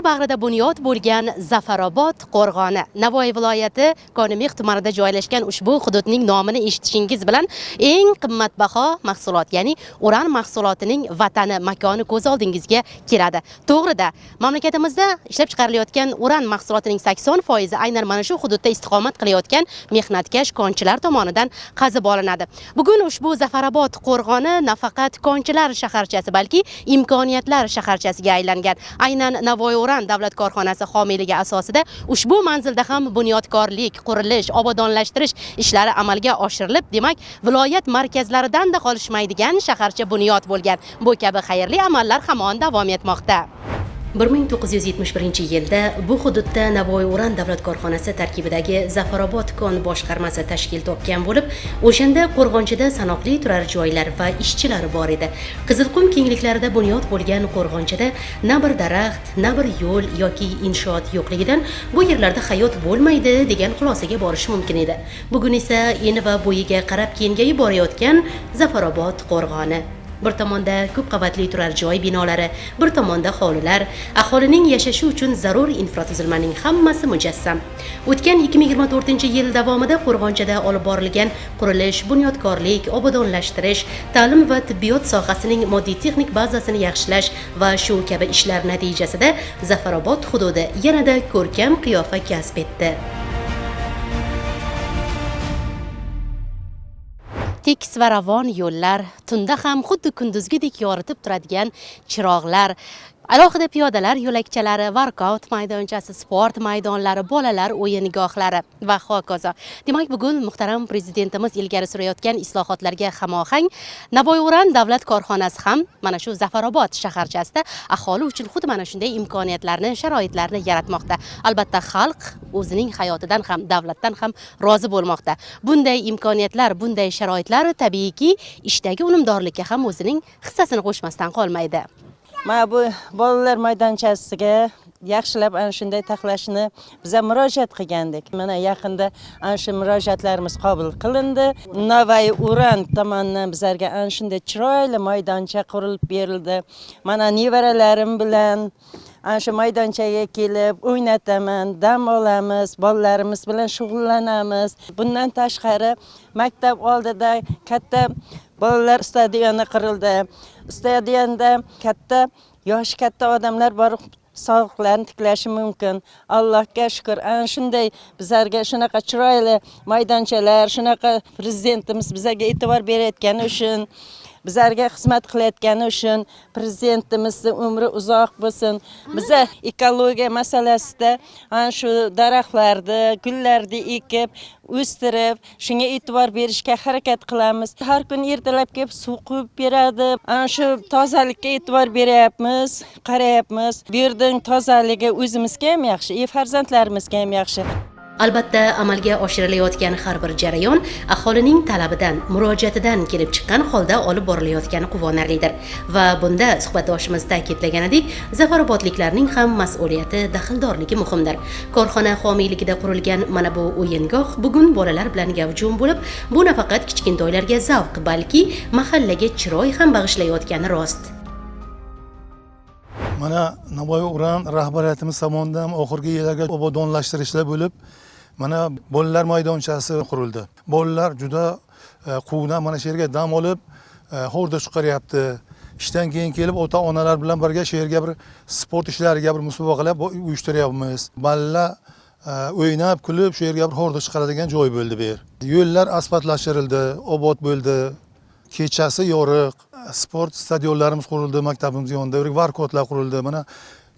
ko'l bag'rida bunyod bo'lgan Zafarobod qo'rg'oni, Navoiy viloyati Konimix tumanida joylashgan ushbu hududning nomini eshitishingiz bilan eng qimmatbaho mahsulot, ya'ni uran mahsulotining vatani, makoni ko'z oldingizga keladi. To'g'rida, mamlakatimizda ishlab chiqarilayotgan uran mahsulotining 80% aynan mana shu hududda istiqomat qilayotgan mehnatkash konchilar tomonidan qazib olinadi. Bugun ushbu Zafarobod qo'rg'oni nafaqat konchilar shaharchasi, balki imkoniyatlar shaharchasiga aylangan. Aynan Navoiy uran davlat korxonasi homiyligi asosida ushbu manzilda ham bunyodkorlik, qurilish, obodonlashtirish ishlari amalga oshirilib, demak, viloyat markazlaridan da qolishmaydigan shaharcha bunyod bo'lgan. Bu kabi xayrli amallar hamon davom etmoqda. 1971-yilda bu hududda Navoiy uran davlat korxonasi tarkibidagi Zafarobod kon boshqarmasi tashkil topgan bo'lib, o'shanda qo'rg'onchida sanoqli turar joylar va ishchilar bor edi. Qizilqum kengliklarida bunyod bo'lgan qo'rg'onchida na bir daraxt, na bir yo'l yoki inshoot yo'qligidan bu yerlarda hayot bo'lmaydi degan xulosaga borish mumkin edi. Bugun esa eni va bo'yiga qarab kengayib borayotgan Zafarobod qo'rg'oni. Bir tomonda ko'p qavatli turar joy binolari, bir tomonda hovlilar, aholining yashashi uchun zarur infratuzilmaning hammasi mujassam. O'tgan 2024-yil davomida qo'rg'onchada olib borilgan qurilish, bunyodkorlik, obodonlashtirish, ta'lim va tibbiyot sohasining moddiy-texnik bazasini yaxshilash va shu kabi ishlar natijasida Zafarobod hududi yanada ko'rkam qiyofa kasb etdi. Tekis va ravon yo'llar, tunda ham xuddi kunduzgidek yoritib turadigan chiroqlar, alohida piyodalar yo'lakchalari, workout maydonchasi, sport maydonlari, bolalar o'yingohlari va hokazo. Demak, bugun muhtaram prezidentimiz ilgari surayotgan islohotlarga hamohang Navoiy uran davlat korxonasi ham mana shu Zafarobod shaharchasida aholi uchun xuddi mana shunday imkoniyatlarni, sharoitlarni yaratmoqda. Albatta, xalq o'zining hayotidan ham, davlatdan ham rozi bo'lmoqda. Bunday imkoniyatlar, bunday sharoitlar tabiiyki ishdagi unumdorlikka ham o'zining hissasini qo'shmasdan qolmaydi. Mana bu bolalar maydonchasiga yaxshilab ana shunday taxlashni biza murojaat qilgandik. Mana yaqinda ana shu murojaatlarimiz qabul qilindi. Navoiy uran tomonidan bizlarga ana shunday chiroyli maydoncha qurilib berildi. Mana nevaralarim bilan ana shu maydonchaga kelib o'ynataman, dam olamiz, bolalarimiz bilan shug'ullanamiz. Bundan tashqari maktab oldida katta bolalar stadioni qurildi. Stadionda yoshi katta odamlar borib sog'liqlarini tiklashi mumkin. Allohga shukr, ana shunday bizlarga shunaqa chiroyli maydonchalar, shunaqa prezidentimiz bizlarga e'tibor berayotgani uchun, bizlarga xizmat qilayotgani uchun prezidentimizning umri uzoq bo'lsin. Biza ekologiya masalasida ana shu daraxtlarni, gullarni ekib, o'stirib, shunga e'tibor berishga harakat qilamiz. Har kun ertalab kelib suv quyib beradi. Ana shu tozalikka e'tibor beryapmiz, qarayapmiz. Bu yerning tozaligi o'zimizga ham yaxshi, farzandlarimizga ham yaxshi. Albatta, amalga oshirilayotgan har bir jarayon aholining talabidan, murojaatidan kelib chiqqan holda olib borilayotgani quvonarlidir. Va bunda suhbatdoshimiz ta'kidlaganidek, Zafarobodliklarning ham mas'uliyati, daxldorligi muhimdir. Korxona homiyligida qurilgan mana bu o'yingoh bugun bolalar bilan gavjum bo'lib, bu nafaqat kichkintoylarga zavq, balki mahallaga chiroy ham bag'ishlayotgani rost. Mana Navoiy uran rahbariyatimiz tomonidan oxirgi yillarga obodonlashtirishlar bo'lib, mana bolalar maydonchasi qurildi. Bolalar juda quvna mana shu yerga dam olib, xo'rda chiqaryapti. Ishdan keyin kelib ota-onalar bilan birga shu yerga bir sport ishlariga bir musobaqalar uyushtiryapmiz. Bolalar o'ynab, kulib shu yerga bir xo'rda chiqaradigan joy bo'ldi bu yer. Yo'llar asfaltlashtirildi, obod bo'ldi. Kechasi yoriq, sport stadionlarimiz qurildi, maktabimiz yonida, workoutlar qurildi. Mana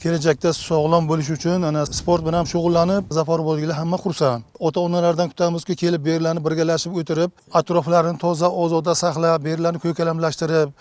kelajakda sog'lom bo'lish uchun ana sport bilan shug'ullanib, Zafarobodliklar hamma xursand. Ota-onalardan kutamizki, kelib berlarni birgalashib o'tirib, atroflarini toza, ozoda saqlab, berlarni ko'kalamlashtirib,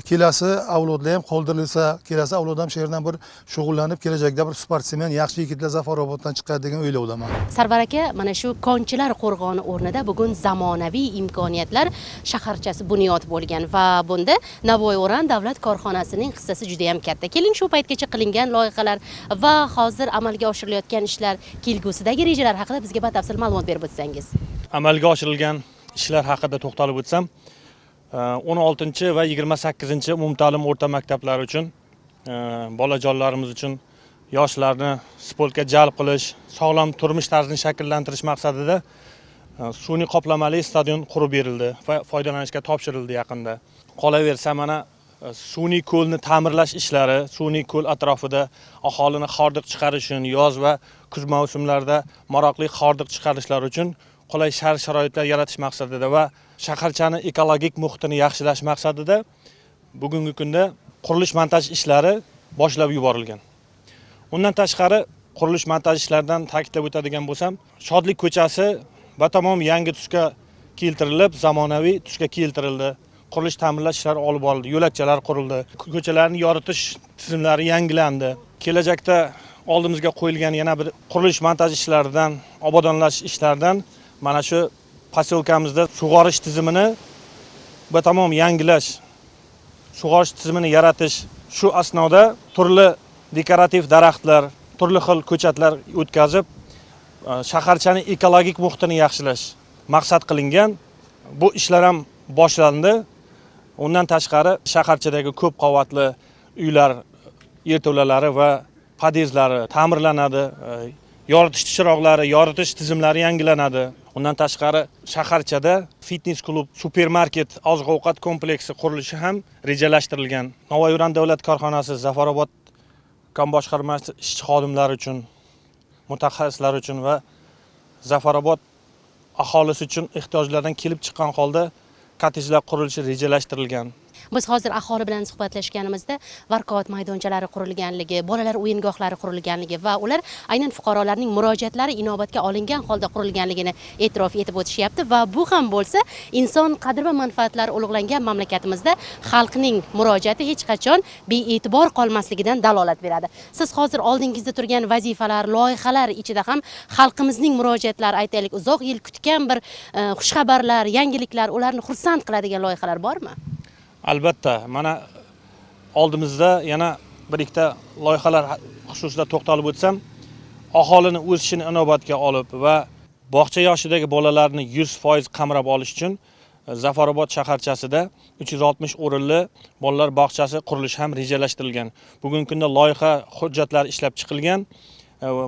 kelasi avlodlar ham qoldirilsa, kelasi avlod ham shu yerdan bir shug'ullanib, kelajakda bir sportsmen, yaxshi yigitlar Zafaroboddan chiqadi degan o'ylovdaman. Sarvar aka, mana shu konchilar qo'rg'oni o'rnida bugun zamonaviy imkoniyatlar shaharchasi bunyod bo'lgan va bunda Navoiy uran davlat korxonasining hissasi juda ham katta. Keling, shu paytgacha qilingan loyihalar va hozir amalga oshirilayotgan ishlar, kelgusidagi rejalar haqida bizga batafsil ma'lumot berib o'tsangiz. Amalga oshirilgan ishlar haqida to'xtalib o'tsam, 16 va 28 umumta'lim o'rta maktablari uchun, bolajonlarimiz uchun yoshlarni sportga jalb qilish, sog'lom turmush tarzini shakllantirish maqsadida sun'iy qoplamali stadion qurib berildi va foydalanishga topshirildi yaqinda. Qolaversa, mana sun'iy ko'lni ta'mirlash ishlari, sun'iy ko'l atrofida aholini hordiq chiqarish uchun yoz va kuz mavsumlarida maroqli hordiq chiqarishlar uchun qulay shart-sharoitlar yaratish maqsadida va shaharchani ekologik muhitini yaxshilash maqsadida bugungi kunda qurilish-montaj ishlari boshlab yuborilgan. Undan tashqari qurilish-montaj ishlaridan ta'kidlab o'tadigan bo'lsam, Shodlik ko'chasi batamom yangi tusga keltirilib, zamonaviy tusga keltirildi. Qurilish ta'mirlash ishlari olib borildi, yo'lakchalar qurildi, ko'chalarni yoritish tizimlari yangilandi. Kelajakda oldimizga qo'yilgan yana bir qurilish-montaj ishlaridan, obodonlash ishlaridan mana shu poselkamizda sug'orish tizimini batamom yangilash, sug'orish tizimini yaratish, shu asnoda turli dekorativ daraxtlar, turli xil ko'chatlar o'tkazib, shaharchani ekologik muhitini yaxshilash maqsad qilingan. Bu ishlar ham boshlandi. Undan tashqari shaharchadagi ko'p qavatli uylar yerto'lalari va podyezdlari ta'mirlanadi, yoritish chiroqlari, yoritish tizimlari yangilanadi. Undan tashqari shaharchada fitness klub, supermarket, oziq-ovqat kompleksi qurilishi ham rejalashtirilgan. Navoiy davlat korxonasi Zafarobod kon boshqarmasi ishchi xodimlari uchun, mutaxassislar uchun va Zafarobod aholisi uchun ehtiyojlardan kelib chiqqan holda kottejlar qurilishi rejalashtirilgan. Biz hozir aholi bilan suhbatlashganimizda varqovat maydonchalari qurilganligi, bolalar o'yingohlari qurilganligi va ular aynan fuqarolarning murojaatlari inobatga olingan holda qurilganligini e'tirof etib o'tishyapti va bu ham bo'lsa inson qadr va manfaatlari ulug'langan mamlakatimizda xalqning murojaati hech qachon bee'tibor qolmasligidan dalolat beradi. Siz hozir oldingizda turgan vazifalar, loyihalar ichida ham xalqimizning murojaatlari, aytaylik, uzoq yil kutgan bir xushxabarlar, yangiliklar, ularni xursand qiladigan loyihalar bormi? Albatta, mana oldimizda yana bir ikkita loyihalar xususida to'xtalib o'tsam, aholini o'sishini inobatga olib va bog'cha yoshidagi bolalarni 100% qamrab olish uchun Zafarobod shaharchasida 360 o'rinli bolalar bog'chasi qurilishi ham rejalashtirilgan. Bugungi kunda loyiha hujjatlari ishlab chiqilgan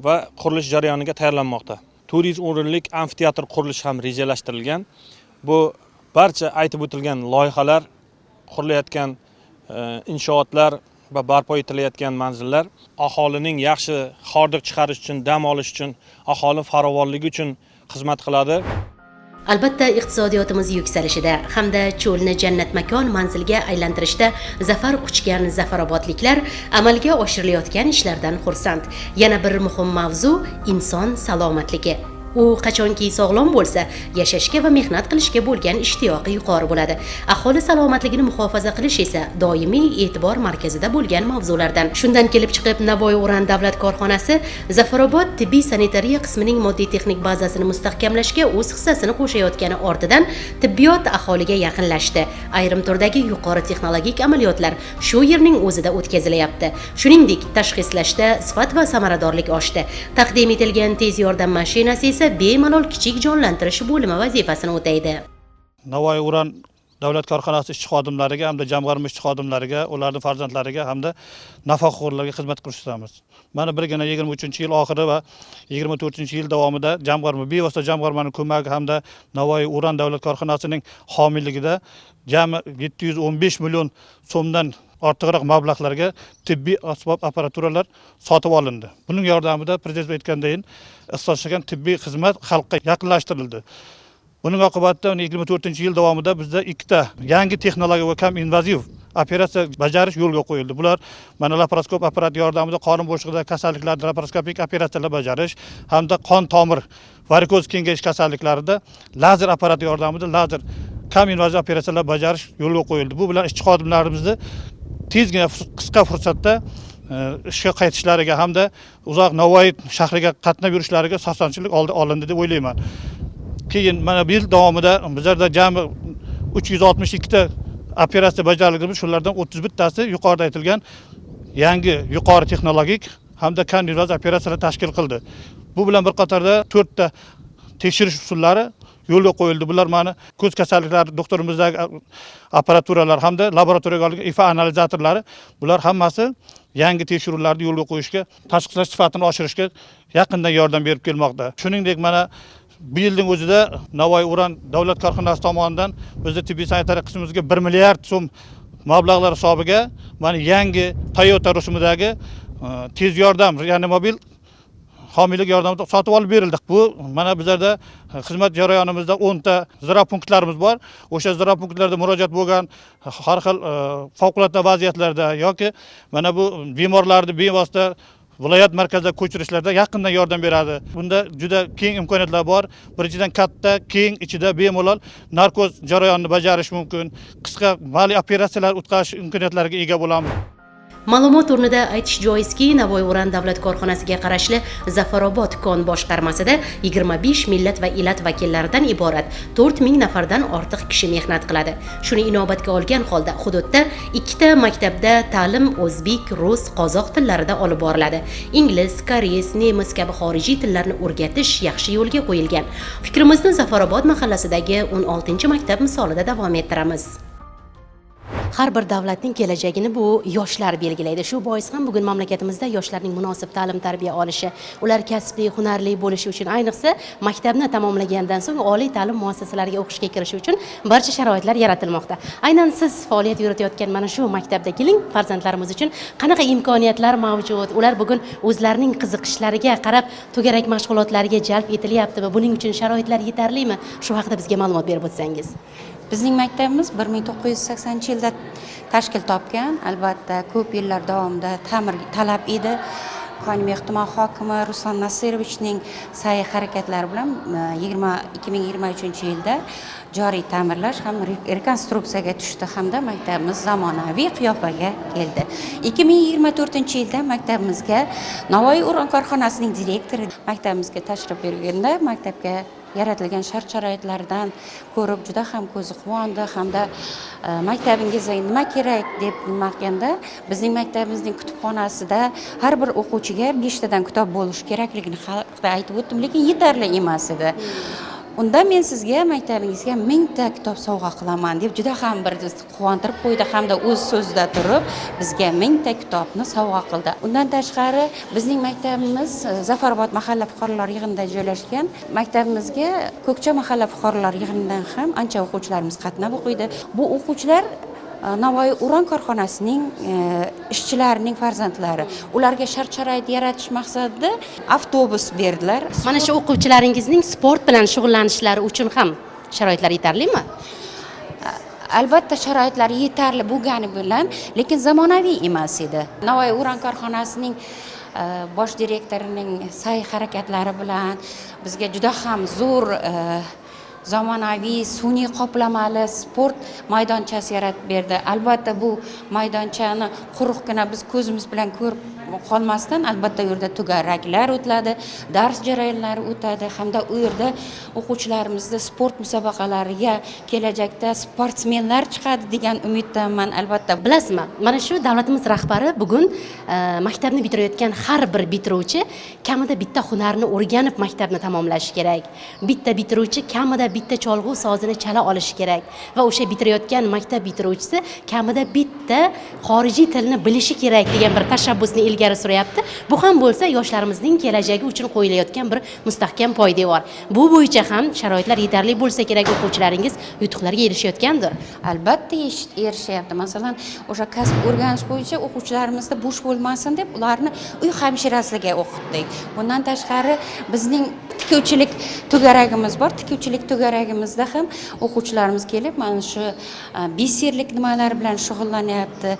va qurilish jarayoniga tayyorlanmoqda. 400 o'rinlik amfiteatr qurilishi ham rejalashtirilgan. Bu barcha aytib o'tilgan loyihalar, qurilayotgan inshootlar va barpo etilayotgan manzillar aholining yaxshi hordiq chiqarish uchun, dam olish uchun, aholi farovonligi uchun xizmat qiladi. Albatta, iqtisodiyotimiz yuksalishida hamda cho'lni jannat makon manzilga aylantirishda zafar quchgan zafarobodliklar amalga oshirilayotgan ishlardan xursand. Yana bir muhim mavzu inson salomatligi. U qachonki sog'lom bo'lsa, yashashga va mehnat qilishga bo'lgan ishtiyoqi yuqori bo'ladi. Aholi salomatligini muhofaza qilish esa doimiy e'tibor markazida bo'lgan mavzulardan. Shundan kelib chiqib, Navoiy Uran davlat korxonasi Zafarobod tibbiy sanitariya qismining moddiy texnik bazasini mustahkamlashga o'z hissasini qo'shayotgani ortidan tibbiyot aholiga yaqinlashdi. Ayrim turdagi yuqori texnologik amaliyotlar shu yerning o'zida o'tkazilyapti. Shuningdek, tashxislashda sifat va samaradorlik oshdi. Taqdim etilgan tez yordam mashinasi esa bemalol kichik jonlantirish bo'limi vazifasini o'taydi. Navoiy Uran davlat korxonasi ishchi xodimlariga hamda jamg'arma ishchi xodimlariga, ularning farzandlariga hamda nafaqaxo'rlarga xizmat ko'rsatamiz. Mana birgina 23-yil oxiri va 24-yil davomida jamg'arma bevosita jamg'armaning ko'magi hamda Navoiy Uran davlat korxonasining homiyligida jami 715 million so'mdan ortiqroq mablag'larga tibbiy asbob apparaturalar sotib olindi. Buning yordamida prezident aytgandayin ixtisoslashgan tibbiy xizmat xalqqa yaqinlashtirildi. Buning oqibatida 24-yil davomida bizda ikkita yangi texnologiya va kam invaziv operatsiya bajarish yo'lga qo'yildi. Bular mana laparoskop apparati yordamida qorin bo'shlig'idagi kasalliklarni laparoskopik operatsiyalar bajarish hamda qon tomir varikoz kengayish kasalliklarida lazer apparati yordamida lazer kam invaziv operatsiyalar bajarish yo'lga qo'yildi. Bu bilan ishchi xodimlarimizni tezgina qisqa fursatda ishga qaytishlariga hamda uzoq Navoiy shahriga qatnab yurishlariga sosonchilik olindi deb o'ylayman. Keyin mana bir yil davomida bizlarda jami 362 ta operatsiya bajarildi. Shulardan 31 tasi yuqorida aytilgan yangi yuqori texnologik hamda kandidat operatsiyalar tashkil qildi. Bu bilan bir qatorda 4 ta tekshirish usullari yo'lga qo'yildi. Bular mana ko'z kasalliklari doktorimizdagi apparaturalar hamda laboratoriyaga olingan IFA analizatorlari, bular hammasi yangi tekshiruvlarni yo'lga qo'yishga, tashxislash sifatini oshirishga yaqindan yordam berib kelmoqda. Shuningdek, mana bu yilning o'zida Navoiy Uran davlat korxonasi tomonidan bizning tibbiy sanitariya qismimizga 1 milliard so'm mablag'lar hisobiga mana yangi Toyota rusumidagi tez yordam, ya'ni mobil homiylik yordamida sotib olib berildi. Bu mana bizlarda xizmat jarayonimizda 10 ta zira punktlarimiz bor. O'sha zira punktlarda murojaat bo'lgan har xil favqulodda vaziyatlarda yoki mana bu bemorlarni bevosita viloyat markaziga ko'chirishlarda yaqindan yordam beradi. Bunda juda keng imkoniyatlar bor. Birinchidan katta, keng ichida bemalol narkoz jarayonini bajarish mumkin. Qisqa mali operatsiyalar o'tkazish imkoniyatlariga ega bo'lamiz. Ma'lumot o'rnida aytish joizki, Navoiy Uran davlat korxonasiga qarashli Zafarobod kon boshqarmasida 25 millat va illat vakillaridan iborat 4000 nafardan ortiq kishi mehnat qiladi. Shuni inobatga olgan holda hududda 2 ta maktabda ta'lim o'zbek, rus, qozoq tillarida olib boriladi. Ingliz, koreys, nemis kabi xorijiy tillarni o'rgatish yaxshi yo'lga qo'yilgan. Fikrimizni Zafarobod mahallasidagi 16-maktab misolida davom ettiramiz. Har bir davlatning kelajagini bu yoshlar belgilaydi. Shu bois ham bugun mamlakatimizda yoshlarning munosib ta'lim-tarbiya olishi, ular kasbli, hunarli bo'lishi uchun, ayniqsa maktabni tamomlagandan so'ng oliy ta'lim muassasalariga o'qishga kirishi uchun barcha sharoitlar yaratilmoqda. Aynan siz faoliyat yuritayotgan mana shu maktabda keling, farzandlarimiz uchun qanaqa imkoniyatlar mavjud? Ular bugun o'zlarining qiziqishlariga qarab to'garak mashg'ulotlariga jalb etilyaptimi? Buning uchun sharoitlar yetarlimi? Shu haqida bizga ma'lumot berib o'tsangiz. Bizning maktabimiz 1980-yilda tashkil topgan. Albatta, ko'p yillar davomida ta'mir talab edi. Konyum ehtimol hokimi Ruslan Nasirovichning sa'y harakatlari bilan 2023-yilda joriy ta'mirlash ham rekonstruksiyaga tushdi hamda maktabimiz zamonaviy qiyofaga keldi. 2024-yilda maktabimizga Navoiy Uran korxonasining direktori maktabimizga tashrif buyurganda maktabga yaratilgan shart-sharoitlardan ko'rib juda ham ko'zi quvondi hamda maktabingizga nima kerak deb nima bizning maktabimizning kutubxonasida har bir o'quvchiga 5 tadan kitob bo'lishi kerakligini aytib o'tdim, lekin yetarli emas edi. Unda men sizga maktabingizga 1000 ta kitob sovg'a qilaman deb juda ham bir quvontirib qo'ydi hamda o'z so'zida turib bizga 1000 ta kitobni sovg'a qildi. Undan tashqari bizning maktabimiz Zafarobod mahalla fuqarolar yig'inida joylashgan. Maktabimizga Ko'kcha mahalla fuqarolar yig'inidan ham ancha o'quvchilarimiz qatnab o'qiydi. Bu o'quvchilar Navoiy Uran korxonasining ishchilarining farzandlari. Ularga shart-sharoit yaratish maqsadida avtobus berdilar. Mana shu o'quvchilaringizning sport bilan shug'ullanishlari uchun ham sharoitlar yetarlimi? Albatta sharoitlar yetarli bo'lgani bilan, lekin zamonaviy emas edi. Navoiy Uran korxonasining bosh direktorining sa'y harakatlari bilan bizga juda ham zo'r zamonaviy sun'iy qoplamali sport maydonchasi yaratib berdi. Albatta bu maydonchani quruqqina biz ko'zimiz bilan ko'rib qolmasdan albatta u yerda to'garaklar o'tiladi, dars jarayonlari o'tadi hamda u yerda o'quvchilarimizda sport musobaqalariga kelajakda sportsmenlar chiqadi degan umiddaman. Albatta bilasizmi, mana shu davlatimiz rahbari bugun maktabni bitirayotgan har bir bitiruvchi kamida bitta hunarni o'rganib maktabni tamomlashi kerak. Bitta bitiruvchi kamida bitta cholg'u sozini chala olishi kerak va o'sha bitirayotgan maktab bitiruvchisi kamida bitta xorijiy tilni bilishi kerak degan bir tashabbusni ilgari suryapti. Bu ham bo'lsa yoshlarimizning kelajagi uchun qo'yilayotgan bir mustahkam poydevor. Bu bo'yicha ham sharoitlar yetarli bo'lsa kerak, o'quvchilaringiz yutuqlarga erishayotgandir. Albatta erishyapti. Masalan, o'sha kasb o'rganish bo'yicha o'quvchilarimizda bo'sh bo'lmasin deb ularni uy hamshirasiga o'qitdik. Bundan tashqari bizning tikuvchilik to'garagimiz bor. Tikuvchilik to'garagimizda ham o'quvchilarimiz kelib mana shu biserlik nimalar bilan shug'ullanyapti.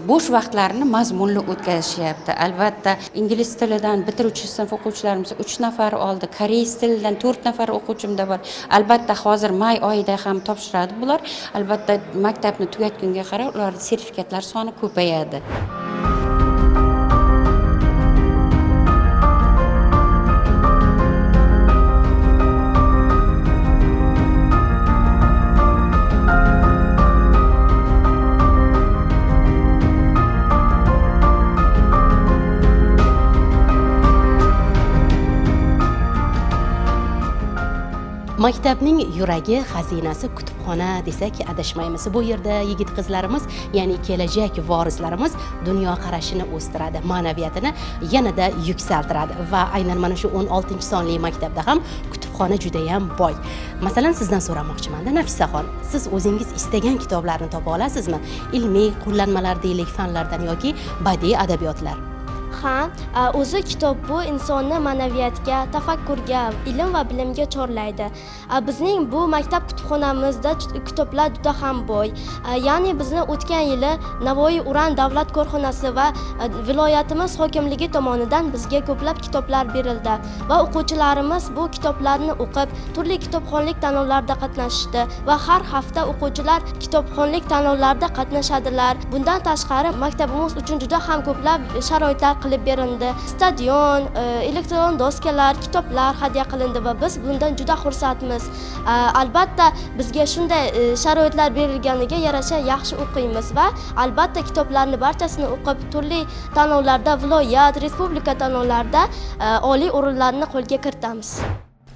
Bo'sh vaqtlarini mazmunli o'tkazishyapti. Albatta ingliz tilidan bitiruvchi sinf o'quvchilarimiz 3 nafar oldi. Koreys tilidan 4 nafar o'quvchimda bor. Albatta hozir may oyida ham topshiradi bular. Albatta maktabni tugatgunga qarab ularning sertifikatlar soni ko'payadi. Maktabning yuragi, xazinasi kutubxona desak adashmaymiz. Bu yerda yigit qizlarimiz, ya'ni kelajak vorislarimiz dunyo qarashini o'stiradi, ma'naviyatini yanada yuksaltiradi va aynan mana shu 16-sonli maktabda ham kutubxona juda ham boy. Masalan, sizdan so'ramoqchiman-da, Nafisaxon, siz o'zingiz istagan kitoblarni topa olasizmi? Ilmiy, qo'llanmalar deylik fanlardan yoki badiiy adabiyotlar. Ha, o'zi kitob bu insonni ma'naviyatga, tafakkurga, ilm va bilimga chorlaydi. Bizning bu maktab kutubxonamizda kitoblar juda ham boy. Ya'ni bizni o'tgan yili Navoiy Uran davlat korxonasi va viloyatimiz hokimligi tomonidan bizga ko'plab kitoblar berildi va o'quvchilarimiz bu kitoblarni o'qib, turli kitobxonlik tanlovlarida qatnashdi va har hafta o'quvchilar kitobxonlik tanlovlarida qatnashadilar. Bundan tashqari maktabimiz uchun juda ham ko'plab sharoitlar qilib berildi. Stadion, elektron doskalar, kitoblar hadya qilindi va biz bundan juda xursandmiz. Albatta bizga shunday sharoitlar berilganiga yarasha yaxshi o'qiymiz va albatta kitoblarni barchasini o'qib, turli tanlovlarda, viloyat, respublika tanlovlarida oliy o'rinlarni qo'lga kiritamiz.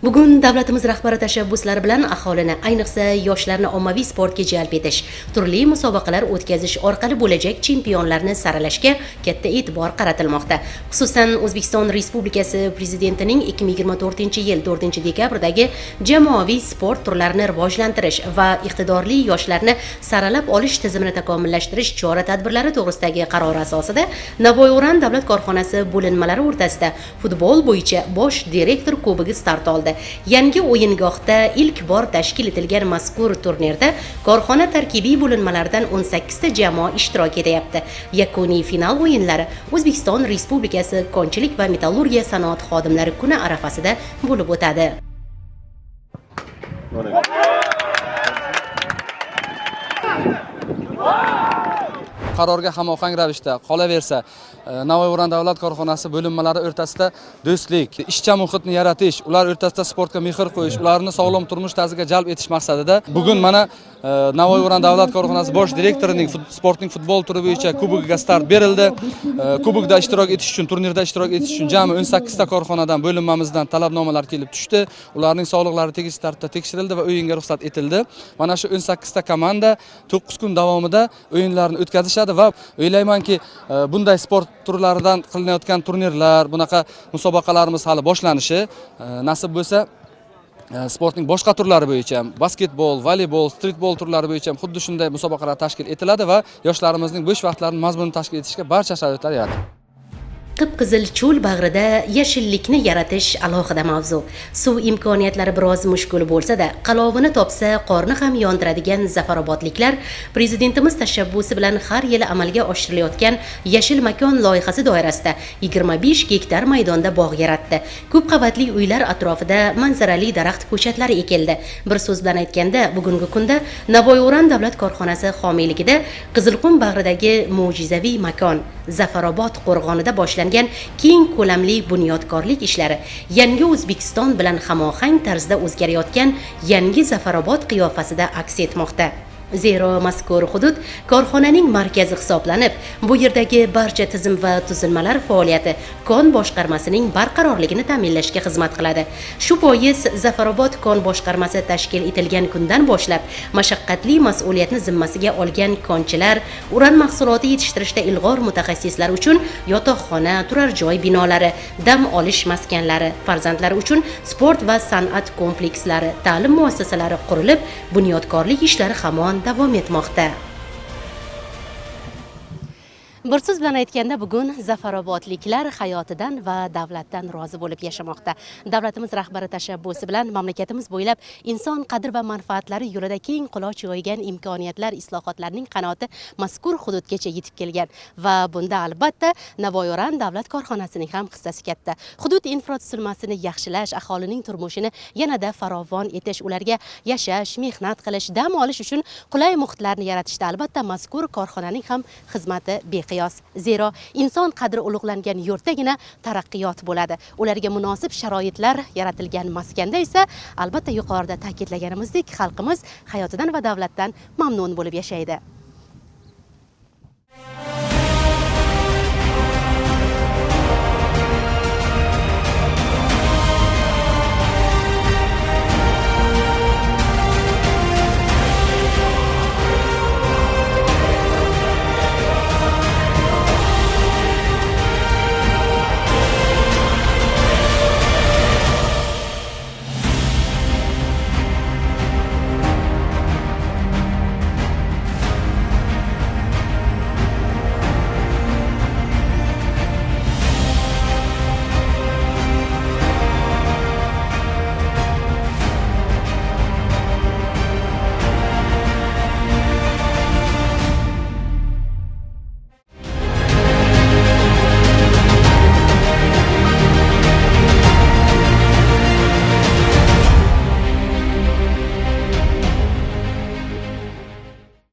Bugun davlatimiz rahbari tashabbuslari bilan aholini, ayniqsa yoshlarni ommaviy sportga jalb etish, turli musobaqalar o'tkazish orqali bo'lajak chempionlarni saralashga katta e'tibor qaratilmoqda. Xususan, O'zbekiston Respublikasi Prezidentining 2024-yil 4-dekabrdagi jamoaviy sport turlarini rivojlantirish va iqtidorli yoshlarni saralab olish tizimini takomillashtirish chora-tadbirlari to'g'risidagi qaror asosida Navoiy Uran davlat korxonasi bo'linmalari o'rtasida futbol bo'yicha bosh direktor kubogi start oldi. Yangi o'yingohda ilk bor tashkil etilgan mazkur turnirda korxona tarkibiy bo'linmalaridan 18 ta jamoa ishtirok etyapti. Yakuniy final o'yinlari O'zbekiston Respublikasi Konchilik va metallurgiya sanoat xodimlari kuni arafasida bo'lib o'tadi. Qarorga hamohang ravishda qolaversa, Navoiy Uran davlat korxonasi bo'linmalari o'rtasida do'stlik, ishchan muhitni yaratish, ular o'rtasida sportga mehr qo'yish, ularni sog'lom turmush tarziga jalb etish maqsadida bugun mana Navoiy Uran davlat korxonasi bosh direktorining sportning futbol turi bo'yicha kubogiga start berildi. Kubokda ishtirok etish uchun, turnirda ishtirok etish uchun jami 18 ta korxonadan, bo'linmamizdan talabnomalar kelib tushdi. Ularning sog'liqlari tegishli tartibda tekshirildi va o'yinga ruxsat etildi. Mana shu 18 ta komanda 9 kun davomida o'yinlarni o'tkazishadi va o'ylaymanki, bunday sport turlaridan qilinayotgan turnirlar, bunaqa musobaqalarimiz hali boshlanishi, nasib bo'lsa sportning boshqa turlari bo'yicha ham, basketbol, voleybol, streetbol turlari bo'yicha ham xuddi shunday musobaqalar tashkil etiladi va yoshlarimizning bo'sh vaqtlarini mazmunli tashkil etishga barcha sharoitlar yaratiladi. Qip-qizil cho'l bag'rida yashillikni yaratish alohida mavzu. Suv imkoniyatlari biroz mushkul bo'lsa-da, qalovini topsa qorni ham yondiradigan zafarobodliklar prezidentimiz tashabbusi bilan har yili amalga oshirilayotgan Yashil makon loyihasi doirasida 25 gektar maydonda bog' yaratdi. Ko'p qavatli uylar atrofida manzarali daraxt ko'chatlari ekildi. Bir so'z bilan aytganda, bugungi kunda Navoiy Uran davlat korxonasi homiyligida Qizilqum bag'ridagi mo'jizaviy makon Zafarobod qo'rg'onida boshlangan keng ko'lamli bunyodkorlik ishlari yangi O'zbekiston bilan hamohang tarzda o'zgarayotgan yangi Zafarobod qiyofasida aks etmoqda. Zero mazkur hudud korxonaning markazi hisoblanib, bu yerdagi barcha tizim va tuzilmalar faoliyati kon boshqarmasining barqarorligini ta'minlashga xizmat qiladi. Shu bois Zafarobod kon boshqarmasi tashkil etilgan kundan boshlab mashaqqatli mas'uliyatni zimmasiga olgan konchilar, uran mahsuloti yetishtirishda ilg'or mutaxassislar uchun yotoqxona, turar joy binolari, dam olish maskanlari, farzandlar uchun sport va san'at komplekslari, ta'lim muassasalari qurilib, bunyodkorlik ishlari hamon davom etmoqda. Bir so'z bilan aytganda, bugun zafarobodliklar hayotidan va davlatdan rozi bo'lib yashamoqda. Davlatimiz rahbari tashabbusi bilan mamlakatimiz bo'ylab inson qadr va manfaatlari yo'lida keng quloch yoygan imkoniyatlar, islohotlarning qanoti mazkur hududgacha yetib kelgan va bunda albatta Navoiy Uran davlat korxonasining ham hissasi katta. Hudud infratuzilmasini yaxshilash, aholining turmushini yanada farovon etish, ularga yashash, mehnat qilish, dam olish uchun qulay muhitlarni yaratishda albatta mazkur korxonaning ham xizmati beqiyos. Zero inson qadri ulug'langan yurtdagina taraqqiyot bo'ladi. Ularga munosib sharoitlar yaratilgan maskanda esa albatta yuqorida ta'kidlaganimizdek xalqimiz hayotidan va davlatdan mamnun bo'lib yashaydi.